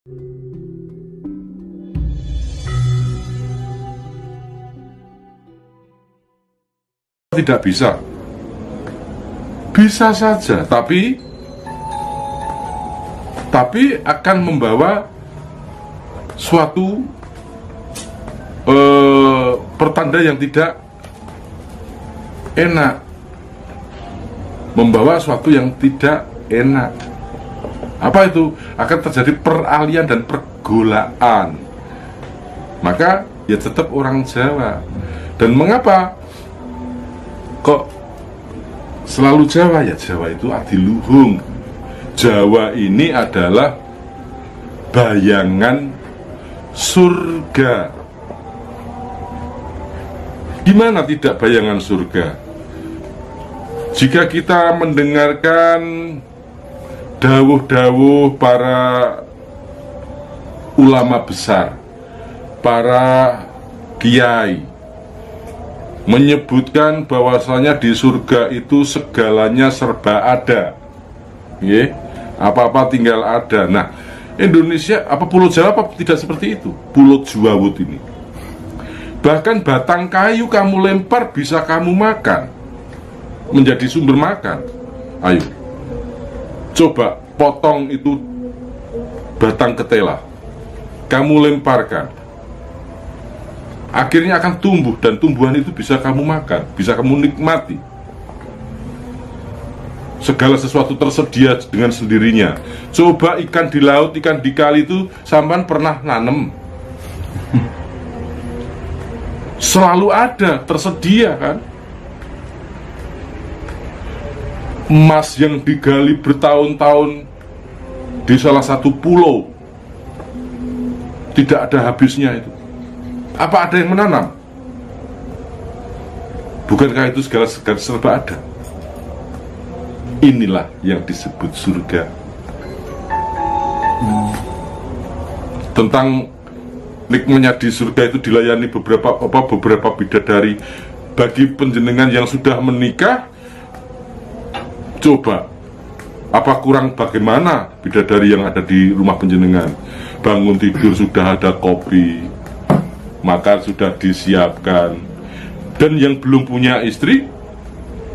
Tidak bisa. Bisa saja, tapi akan membawa suatu pertanda yang tidak enak, membawa suatu yang tidak enak. Apa itu? Akan terjadi peralihan dan pergolaan. Maka ya tetap orang Jawa. Dan mengapa kok selalu Jawa? Ya Jawa itu adiluhung. Jawa ini adalah bayangan surga. Gimana tidak bayangan surga? Jika kita mendengarkan dawuh-dawuh para ulama besar, para kiai, menyebutkan bahwasanya di surga itu segalanya serba ada, apa-apa tinggal ada. Nah, Indonesia, apa Pulau Jawa apa tidak seperti itu? Pulau Jawawut ini, bahkan batang kayu kamu lempar bisa kamu makan, menjadi sumber makan. Ayo, coba potong itu batang ketela, kamu lemparkan, akhirnya akan tumbuh, dan tumbuhan itu bisa kamu makan, bisa kamu nikmati. Segala sesuatu tersedia dengan sendirinya. Coba ikan di laut, ikan di kali itu sampean pernah nanem? Selalu ada, tersedia kan? Emas yang digali bertahun-tahun di salah satu pulau, tidak ada habisnya itu. Apa ada yang menanam? Bukankah itu segala serba ada? Inilah yang disebut surga. Tentang nikmatnya di surga itu dilayani beberapa bidadari. Bagi penjenengan yang sudah menikah, coba apa kurang bagaimana bidadari yang ada di rumah penjenengan? Bangun tidur sudah ada kopi, makan sudah disiapkan. Dan yang belum punya istri,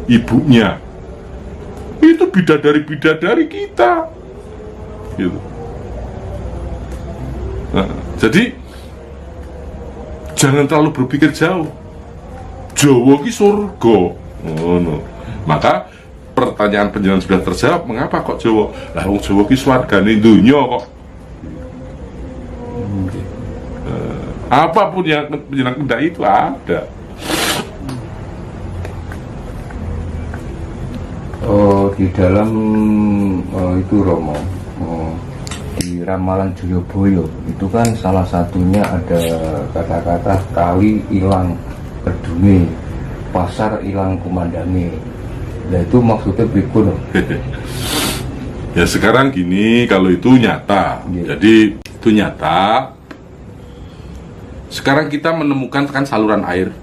ibunya itu bidadari-bidadari kita gitu. Nah, jadi jangan terlalu berpikir jauh. Jawa ki surga. No. Maka pertanyaan penjelasan sudah terjawab. Mengapa kok Jawa? Lah wong Jawa ki swargane donya kok. Apapun yang penjelasan kendak itu ada. Di dalam itu Romo, di ramalan Joyoboyo itu kan salah satunya ada kata-kata kali ilang kedune, pasar ilang kumandange. Nah itu maksudnya berikut. Ya sekarang gini, kalau itu nyata, jadi itu nyata. Sekarang kita menemukan kan saluran air,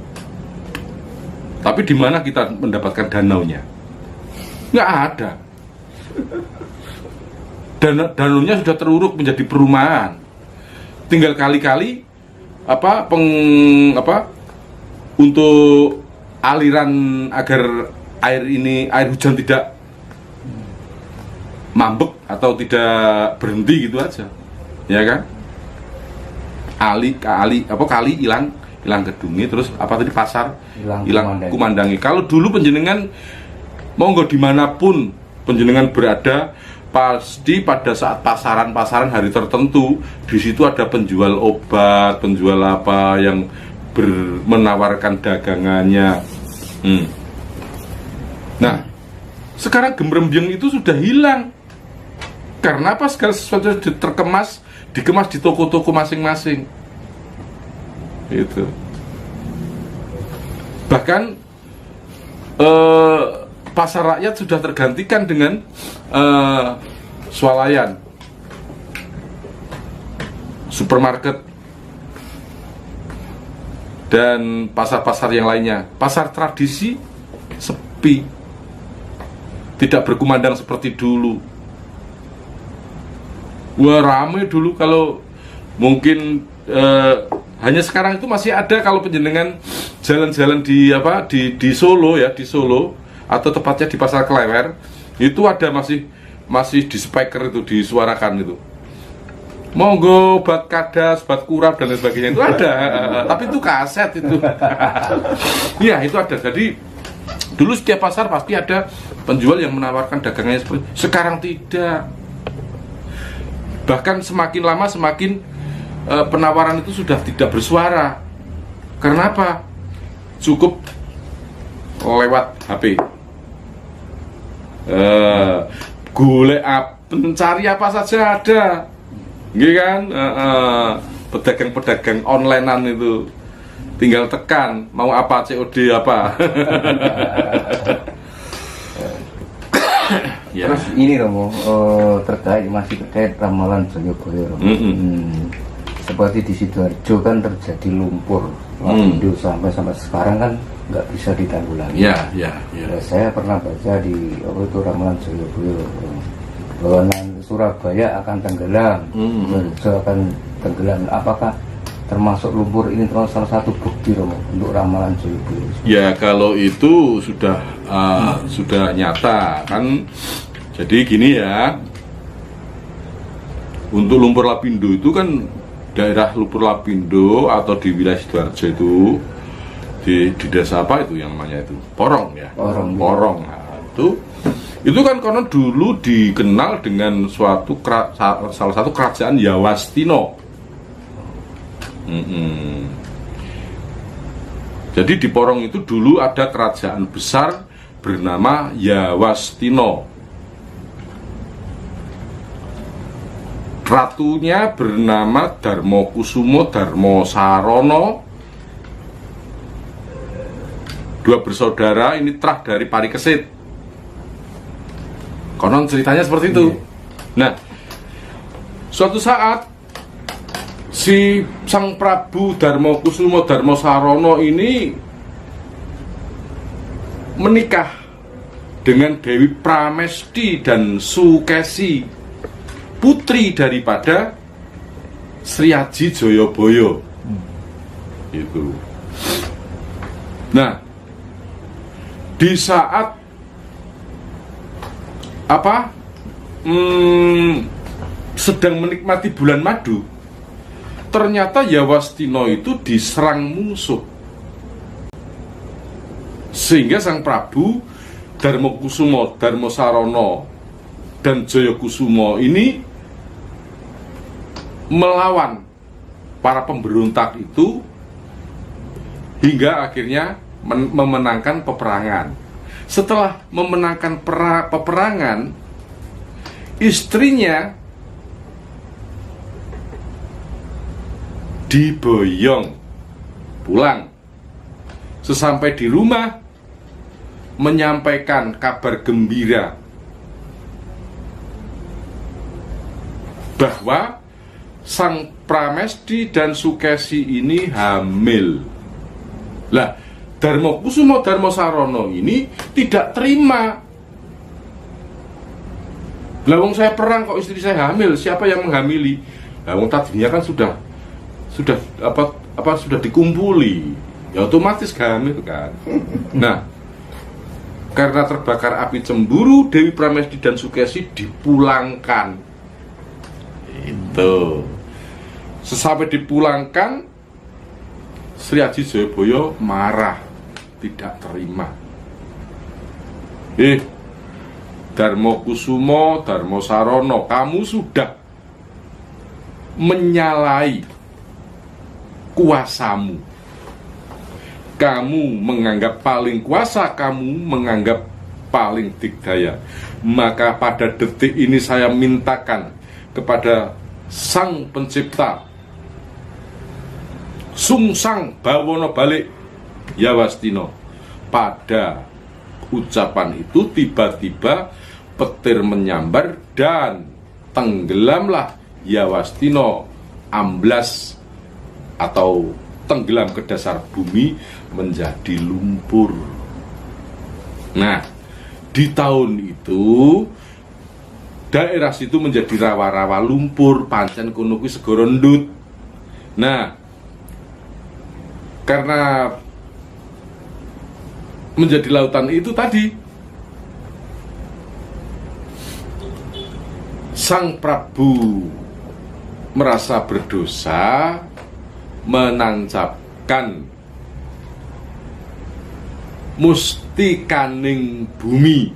tapi di mana kita mendapatkan danaunya? Nggak ada. Danaunya sudah teruruk menjadi perumahan. Tinggal kali-kali untuk aliran agar air hujan tidak mambek atau tidak berhenti gitu aja, ya kan? Kali hilang kedungi, terus apa tadi pasar hilang kumandangi. Kalau dulu penjenengan monggo dimanapun penjenengan berada, pasti pada saat pasaran hari tertentu di situ ada penjual obat, penjual apa yang menawarkan dagangannya. Nah, sekarang gembrembyeng itu sudah hilang. Karena apa? Segala sesuatu dikemas di toko-toko masing-masing. Itu. Bahkan pasar rakyat sudah tergantikan dengan swalayan, supermarket, dan pasar-pasar yang lainnya. Pasar tradisi sepi, tidak berkumandang seperti dulu. Wah, rame dulu. Kalau mungkin hanya sekarang itu masih ada kalau penjenengan jalan-jalan di Solo ya, di Solo atau tepatnya di Pasar Klewer, itu ada masih di speaker itu disuarakan itu. Monggo bat kadas, bat kurap dan lain sebagainya itu ada, tapi itu kaset itu. Iya, itu ada. Jadi dulu setiap pasar pasti ada penjual yang menawarkan dagangannya seperti. Sekarang tidak. Bahkan semakin lama semakin penawaran itu sudah tidak bersuara. Karena apa? Cukup lewat HP. Mencari apa saja ada. Gitu kan, pedagang-pedagang onlinean itu tinggal tekan mau apa, COD apa. Ya. Terus ini Romo, masih terkait ramalan Joyoboyo Romo. Seperti di Sidoarjo kan terjadi lumpur lapindo sampai sekarang kan nggak bisa ditanggulangi. Ya. Saya pernah baca di itu ramalan Joyoboyo bahwa Surabaya akan tenggelam, akan tenggelam. Apakah termasuk lumpur ini termasuk salah satu bukti Romo untuk ramalan Joyoboyo? Ya, kalau itu sudah nyata kan. Jadi gini ya, untuk lumpur lapindo itu kan daerah lumpur lapindo atau di wilayah Sidoarjo itu di desa apa itu yang namanya itu Porong ya, Porong. Nah, itu kan konon dulu dikenal dengan salah satu kerajaan Yawastino. Jadi di Porong itu dulu ada kerajaan besar bernama Yawastino. Ratunya bernama Darmokusumo Darmosarono. Dua bersaudara ini terah dari Parikesit. Konon ceritanya seperti itu. Nah, suatu saat si Sang Prabu Darmokusumo Darmosarono ini menikah dengan Dewi Pramesti dan Sukesi, putri daripada Sri Aji Joyoboyo. Itu. Nah, di saat sedang menikmati bulan madu, ternyata Yawastino itu diserang musuh, sehingga Sang Prabu Darmokusumo Darmosarono dan Joyokusumo ini melawan para pemberontak itu hingga akhirnya memenangkan peperangan. Setelah memenangkan peperangan, istrinya diboyong pulang. Sesampai di rumah, menyampaikan kabar gembira bahwa Sang Pramesti dan Sukesi ini hamil. Lah, Darmokusumo Darmosarono ini tidak terima. Lah, wong saya perang kok istri saya hamil, siapa yang menghamili? Lah, wong tadinya kan sudah dikumpuli, ya otomatis hamil kan. Nah, karena terbakar api cemburu, Dewi Pramesti dan Sukesi dipulangkan. Itu. Sesampai dipulangkan, Sri Aji Joyoboyo marah, tidak terima. Darmokusumo Darmosarono, kamu sudah menyalahi kuasamu. Kamu menganggap paling kuasa, kamu menganggap paling digdaya. Maka pada detik ini saya mintakan kepada Sang Pencipta, Sungsang Bawono Balik Yawastino. Pada ucapan itu tiba-tiba petir menyambar dan tenggelamlah Yawastino, amblas atau tenggelam ke dasar bumi menjadi lumpur. Nah, di tahun itu daerah situ menjadi rawa-rawa lumpur, pancen kono kuwi segara ndut. Nah, karena menjadi lautan itu tadi, Sang Prabu merasa berdosa menancapkan mustikaning bumi.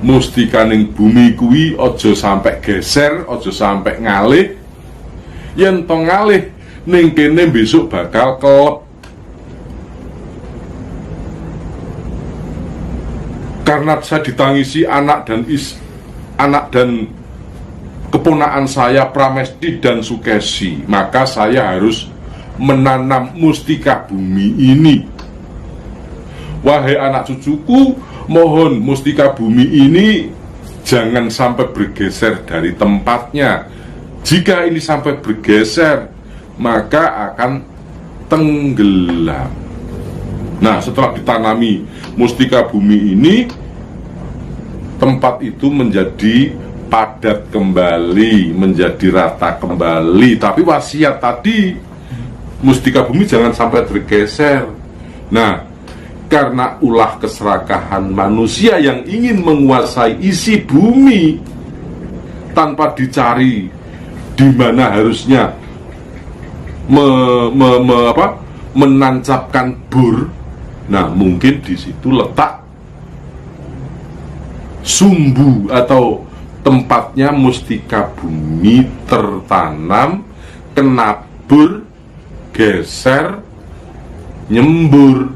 Mustikaning bumi kuwi aja sampai geser, aja sampai ngalih. Yen to ngalih ning kene besok bakal kelep. Karena saya ditangisi anak dan keponakan saya Pramesti dan Sukesi, maka saya harus menanam mustika bumi ini. Wahai anak cucuku, mohon mustika bumi ini jangan sampai bergeser dari tempatnya. Jika ini sampai bergeser, maka akan tenggelam. Nah, setelah ditanami mustika bumi ini, tempat itu menjadi padat kembali, menjadi rata kembali. Tapi wasiat tadi, mustika bumi jangan sampai bergeser. Nah, karena ulah keserakahan manusia yang ingin menguasai isi bumi tanpa dicari di mana harusnya menancapkan bur. Nah, mungkin di situ letak sumbu atau tempatnya mustika bumi tertanam, kenabur, geser, nyembur,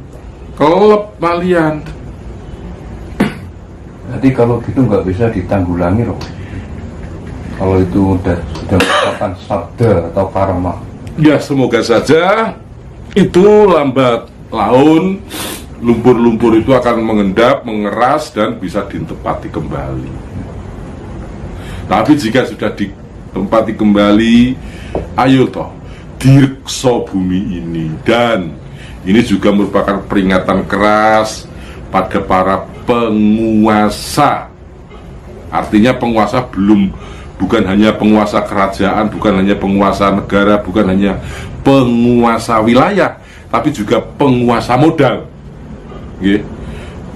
kelep malian. Jadi kalau gitu nggak bisa ditanggulangi loh. Kalau itu sudah merupakan sabda atau karma. Ya, semoga saja itu lambat laun lumpur-lumpur itu akan mengendap, mengeras dan bisa ditempati kembali. Tapi jika sudah ditempati kembali, ayo toh direksa bumi ini. Dan ini juga merupakan peringatan keras pada para penguasa. Artinya penguasa bukan hanya penguasa kerajaan, bukan hanya penguasa negara, bukan hanya penguasa wilayah, tapi juga penguasa modal.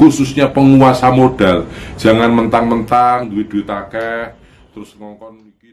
Khususnya penguasa modal. Jangan mentang-mentang duit-duit akeh terus ngongkon iki